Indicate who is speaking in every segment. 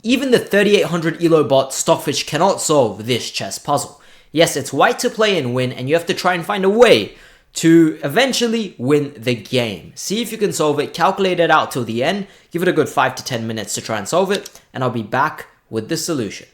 Speaker 1: Even the 3800 elo bot Stockfish cannot solve this chess puzzle. Yes, it's white to play and win, and you have to try and find a way to eventually win the game. See if you can solve it, calculate it out till the end, give it a good 5 to 10 minutes to try and solve it, and I'll be back with the solution.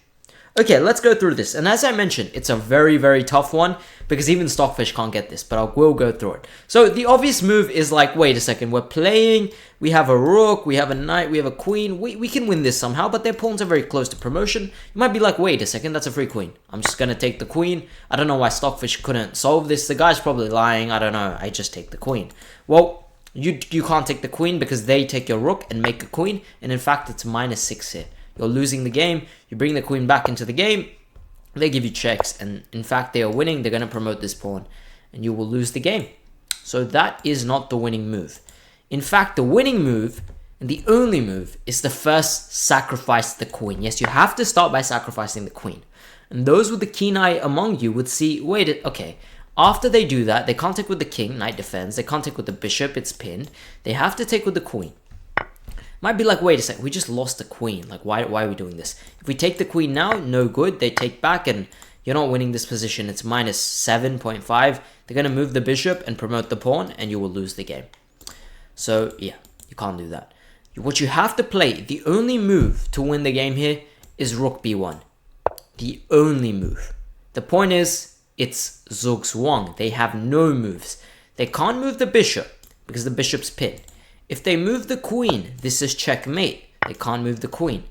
Speaker 1: Okay, let's go through this. And as I mentioned, it's a very, very tough one because even Stockfish can't get this, but I will go through it. So the obvious move is like, wait a second, we're playing, we have a rook, we have a knight, we have a queen. We can win this somehow, but their pawns are very close to promotion. You might be like, wait a second, that's a free queen. I'm just going to take the queen. I don't know why Stockfish couldn't solve this. The guy's probably lying. I don't know. I just take the queen. Well, you can't take the queen because they take your rook and make a queen. And in fact, it's -6 here. You're losing the game. You bring the queen back into the game. They give you checks. And in fact, they are winning. They're going to promote this pawn. And you will lose the game. So that is not the winning move. In fact, the winning move and the only move is to first sacrifice the queen. Yes, you have to start by sacrificing the queen. And those with the keen eye among you would see, wait, okay. After they do that, they can't take with the king. Knight defends. They can't take with the bishop. It's pinned. They have to take with the queen. Might be like, wait a second, we just lost the queen. Like, why are we doing this? If we take the queen now, no good. They take back and you're not winning this position. It's -7.5. They're going to move the bishop and promote the pawn and you will lose the game. So, yeah, you can't do that. What you have to play, the only move to win the game here is rook b1. The only move. The point is, it's zugzwang. They have no moves. They can't move the bishop because the bishop's pinned. If they move the queen, this is checkmate. They can't move the queen.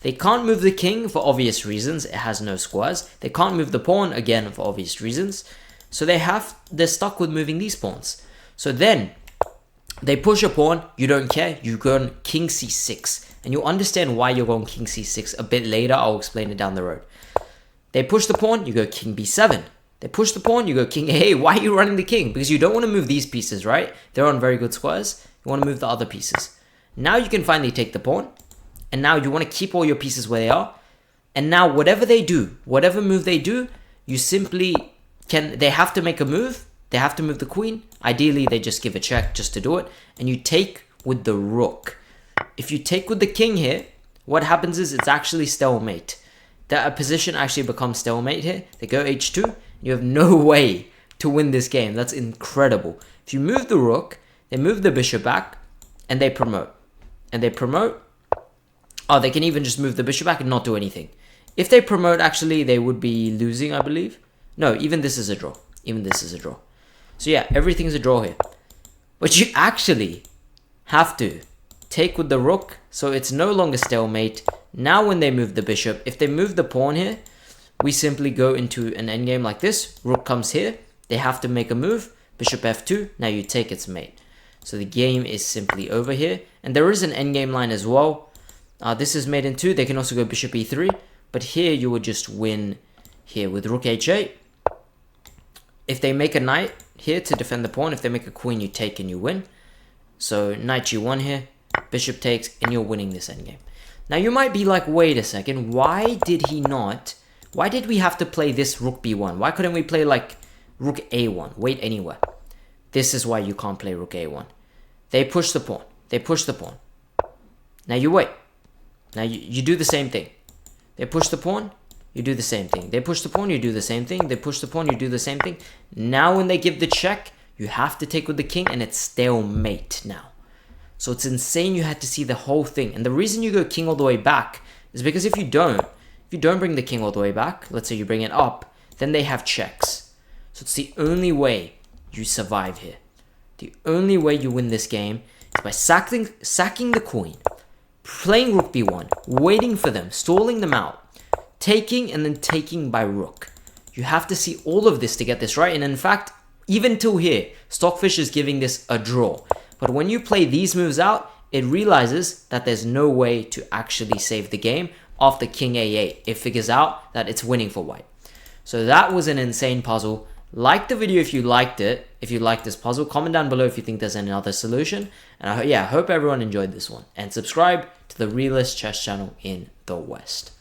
Speaker 1: They can't move the king for obvious reasons. It has no squares. They can't move the pawn, again, for obvious reasons. So they're stuck with moving these pawns. So then, they push a pawn. You don't care. You go on king c6. And you'll understand why you're going king c6 a bit later. I'll explain it down the road. They push the pawn. You go king b7. They push the pawn. You go king a8. Why are you running the king? Because you don't want to move these pieces, right? They're on very good squares. You want to move the other pieces. Now you can finally take the pawn. And now you want to keep all your pieces where they are. And now whatever they do, whatever move they do, you simply can, they have to make a move. They have to move the queen. Ideally, they just give a check just to do it. And you take with the rook. If you take with the king here, what happens is it's actually stalemate. That position actually becomes stalemate here. They go h2. You have no way to win this game. That's incredible. If you move the rook, they move the bishop back, and they promote. And they promote. Oh, they can even just move the bishop back and not do anything. If they promote, actually, they would be losing, I believe. No, even this is a draw. Even this is a draw. So yeah, everything's a draw here. But you actually have to take with the rook, so it's no longer stalemate. Now when they move the bishop, if they move the pawn here, we simply go into an endgame like this. Rook comes here. They have to make a move. Bishop f2. Now you take its mate. So the game is simply over here. And there is an endgame line as well. This is mate in 2. They can also go bishop e3. But here you would just win here with rook h8. If they make a knight here to defend the pawn, if they make a queen, you take and you win. So knight g1 here. Bishop takes and you're winning this endgame. Now you might be like, wait a second. Why did he not? Why did we have to play this rook b1? Why couldn't we play like rook a1? Wait anywhere. This is why you can't play rook a1. They push the pawn. They push the pawn. Now you wait. Now you do the same thing. They push the pawn. You do the same thing. They push the pawn. You do the same thing. They push the pawn. You do the same thing. Now when they give the check, you have to take with the king and it's stalemate now. So it's insane you had to see the whole thing. And the reason you go king all the way back is because if you don't bring the king all the way back, let's say you bring it up, then they have checks. So it's the only way you survive here. The only way you win this game is by sacking the queen, playing rook b1, waiting for them, stalling them out, taking and then taking by rook. You have to see all of this to get this right. And in fact, even till here, Stockfish is giving this a draw. But when you play these moves out, it realizes that there's no way to actually save the game after king a8. It figures out that it's winning for white. So that was an insane puzzle. Like the video if you liked it, if you liked this puzzle. Comment down below if you think there's another solution. And I hope everyone enjoyed this one. And subscribe to the realest chess channel in the West.